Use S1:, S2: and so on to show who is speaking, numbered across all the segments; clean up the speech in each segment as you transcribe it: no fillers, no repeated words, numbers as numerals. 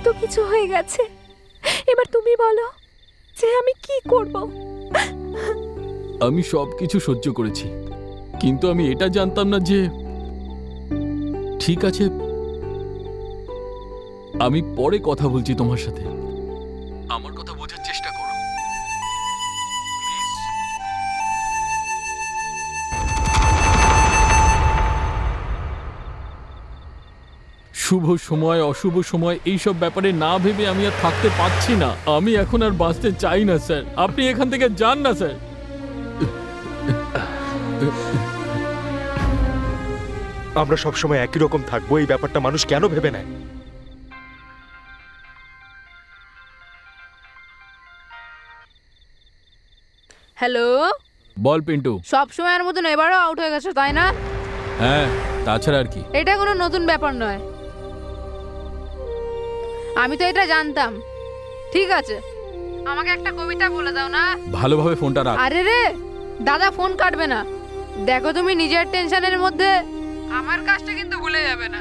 S1: এত কিছু হয়ে গেছে, এবার তুমি বলো যে আমি কি করব।
S2: আমি সবকিছু সহ্য করেছি, কিন্তু আমি এটা জানতাম না যে ঠিক আছে আমি পরে কথা বলছি তোমার সাথে। আমার কথা বোঝার চেষ্টা করো প্লিজ। শুভ সময় অশুভ সময় এইসব ব্যাপারে না ভেবে আমি আর থাকতে পারছি না। আমি এখন আর বাঁচতে চাই না স্যার, আপনি এখান থেকে যান না স্যার।
S3: আমরা সবসময় একই রকম থাকবো এই ব্যাপারটা মানুষ কেন ভেবে নেয়?
S1: হ্যালো,
S2: বল পিন্টু।
S1: সব সময়ের মতন এবারও আউট হয়ে গেছো তাই না?
S2: হ্যাঁ, তাছাড়া আর কি?
S1: এটা কোনো নতুন ব্যাপার নয়, আমি তো এটা জানতাম। ঠিক আছে, আমাকে একটা কবিতা বলে দাও না।
S2: ভালোভাবে ফোনটা রাখ।
S1: আরে রে দাদা, ফোন কাটবে না। দেখো তুমি নিজের টেনশনের মধ্যে আমার কাজটা কিন্তু ভুলে যাবে না।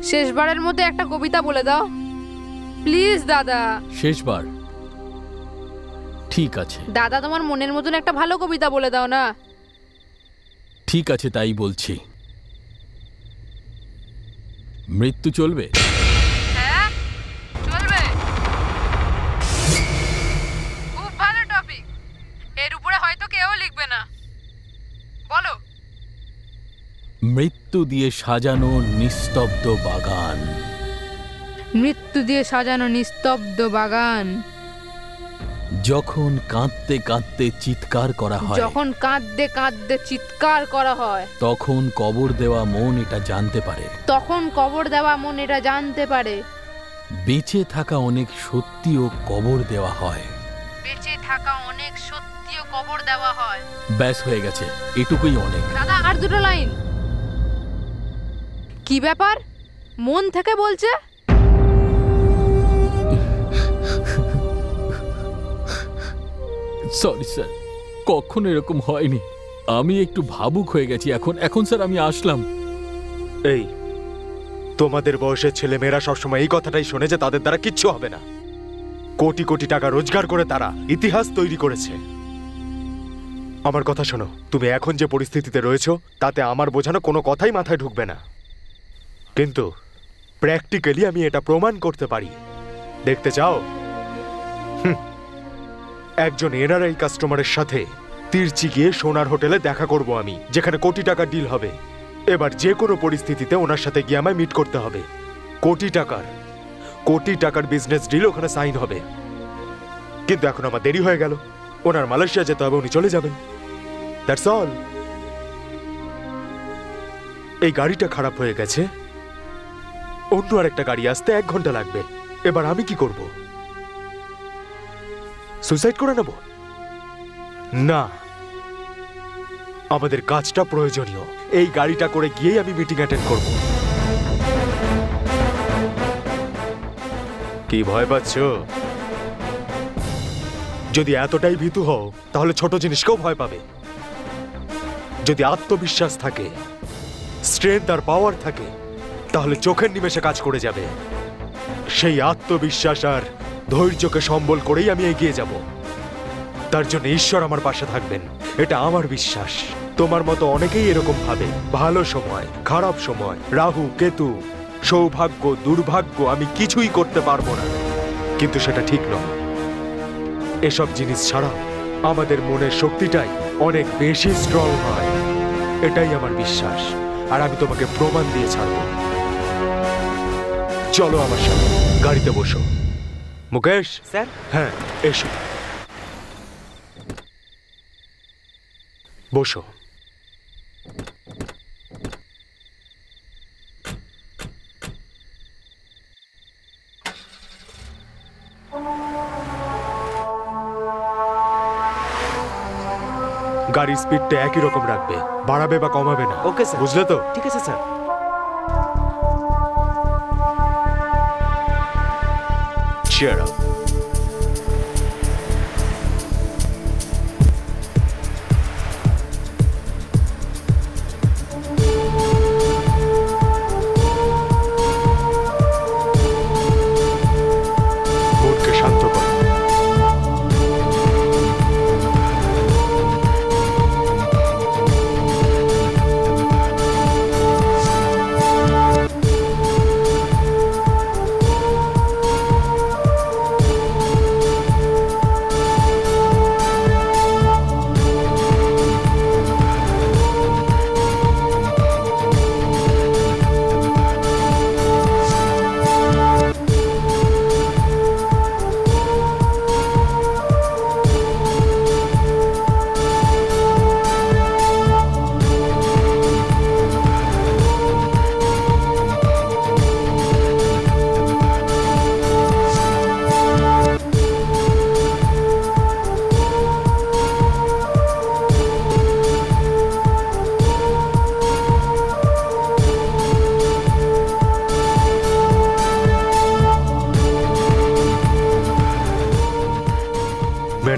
S1: শেষবারের মধ্যে একটা কবিতা বলে দাও প্লিজ দাদা।
S2: শেষবার? ঠিক আছে
S1: দাদা, তোমার মনের মতন একটা ভালো কবিতা বলে দাও না।
S2: ঠিক আছে, তাই বলছি। মৃত্যু চলবে?
S1: হ্যাঁ চলবে। খুব ভালো টপিক, এর উপরে হয়তো কেউ লিখবে না। বলো।
S2: মৃত্যু দিয়ে সাজানো নিস্তব্ধ বাগান।
S1: মৃত্যু দিয়ে সাজানো নিস্তব্ধ বাগান।
S2: যখন কাঁদতে কাঁদতে চিৎকার করা হয়,
S1: যখন কাঁদতে কাঁদতে চিৎকার করা হয়,
S2: তখন কবর দেওয়া মন এটা জানতে পারে।
S1: তখন কবর দেওয়া মন এটা জানতে পারে।
S2: বেঁচে থাকা অনেক সত্যিও কবর দেওয়া হয়।
S1: বেঁচে থাকা অনেক সত্যিও কবর দেওয়া হয়।
S2: ব্যাস হয়ে গেছে, এটুকুই অনেক।
S1: দাদা আর দুটো লাইন। কি ব্যাপার, মন থেকে বলছে?
S2: সরি স্যার, কখনো এরকম হয়নি। আমি একটু ভাবুক হয়ে গেছি এখন স্যার আমি আসলাম।
S3: এই তোমাদের বয়সের ছেলেমেয়েরা সবসময় এই কথাটাই শোনে যে তাদের দ্বারা কিচ্ছু হবে না। কোটি কোটি টাকা রোজগার করে তারা ইতিহাস তৈরি করেছে। আমার কথা শোনো, তুমি এখন যে পরিস্থিতিতে রয়েছো তাতে আমার বোঝানো কোনো কথাই মাথায় ঢুকবে না, কিন্তু প্র্যাকটিক্যালি আমি এটা প্রমাণ করতে পারি। দেখতে চাও? একজন এনআরআই কাস্টমারের সাথে তিরচি গিয়ে সোনার হোটেলে দেখা করব আমি, যেখানে কোটি টাকার ডিল হবে। এবার যে কোনো পরিস্থিতিতে ওনার সাথে গিয়ে আমায় মিট করতে হবে। কোটি টাকার বিজনেস ডিল ওখানে সাইন হবে। কিন্তু এখন আমার দেরি হয়ে গেল, ওনার মালয়েশিয়া যেতে হবে, উনি চলে যাবেন। That's all. এই গাড়িটা খারাপ হয়ে গেছে, অন্য আরেকটা গাড়ি আসতে 1 ঘন্টা লাগবে। এবার আমি কি করব? সুইসাইড করে নেব? না, আমাদের কাজটা প্রয়োজনীয়। এই গাড়িটা করে গিয়েই আমি মিটিং অ্যাটেন্ড করব। কি ভয় পাচ্ছ? যদি এতটাই ভীতু হও তাহলে ছোট জিনিসকেও ভয় পাবে। যদি আত্মবিশ্বাস থাকে, স্ট্রেংথ আর পাওয়ার থাকে, তাহলে চোখের নিমেষে কাজ করে যাবে। সেই আত্মবিশ্বাস আর ধৈর্যকে সম্বল করেই আমি এগিয়ে যাব। তার জন্য ঈশ্বর আমার পাশে থাকবেন, এটা আমার বিশ্বাস। তোমার মতো অনেকেই এরকম ভাবে। ভালো সময়, খারাপ সময়, রাহু কেতু, সৌভাগ্য দুর্ভাগ্য, আমি কিছুই করতে পারবো না, কিন্তু সেটা ঠিক নয়। এসব জিনিস ছাড়াও আমাদের মনের শক্তিটাই অনেক বেশি স্ট্রং হয়, এটাই আমার বিশ্বাস। আর আমি তোমাকে প্রমাণ দিয়ে ছাড়ব। চলো আমার সাথে, গাড়িতে বসো। মুকেশ স্যার। হ্যাঁ এসো, বসো। গাড়ির স্পিডটা একই রকম রাখবে, বাড়াবে বা কমাবে না। Okay sir. বুঝলে তো? ঠিক আছে sir. Cheer up.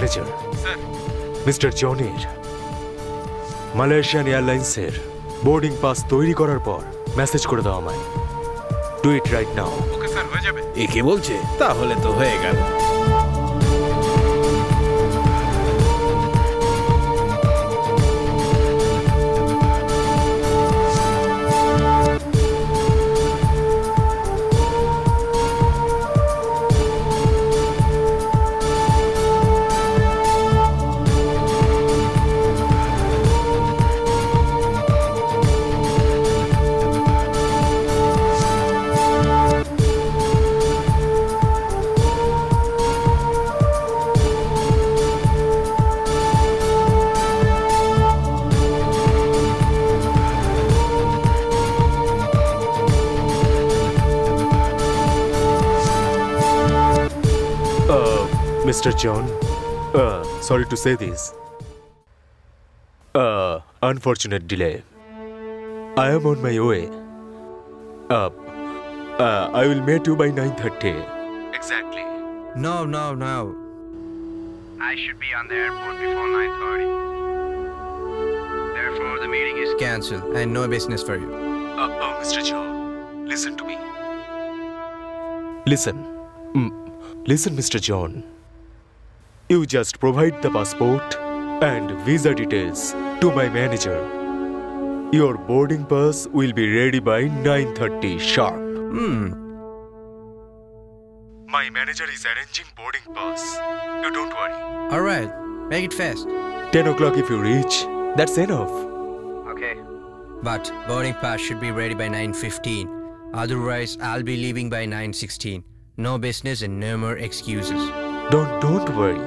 S3: Manager mister জনের মালয়েশিয়ান এয়ারলাইন্সের বোর্ডিং পাস তৈরি করার পর মেসেজ করে দাও আমায়। Do it right now.
S4: একে বলছে, তাহলে তো হয়ে গেল।
S3: Mr. John, sorry to say this. Unfortunate delay. I am on my way. I will meet you by 9:30. Exactly.
S5: No. I should be on the airport before 9:30. Therefore, the meeting is cancelled and no business for you.
S3: Mr. John, listen to me. Listen, Mr. John. You just provide the passport and visa details to my manager. Your boarding pass will be ready by 9:30 sharp. My manager is arranging boarding pass. You don't worry.
S5: Alright, make it fast.
S3: 10 o'clock if you reach, that's enough.
S5: Okay. But boarding pass should be ready by 9:15. Otherwise, I'll be leaving by 9:16. No business and no more excuses.
S3: Don't worry.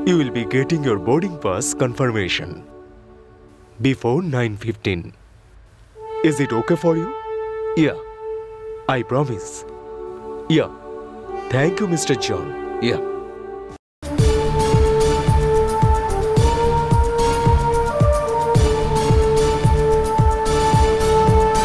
S3: You will be getting your boarding pass confirmation before 9:15. Is it okay for you? Yeah, I promise. Yeah. Thank you, Mr. John. Yeah.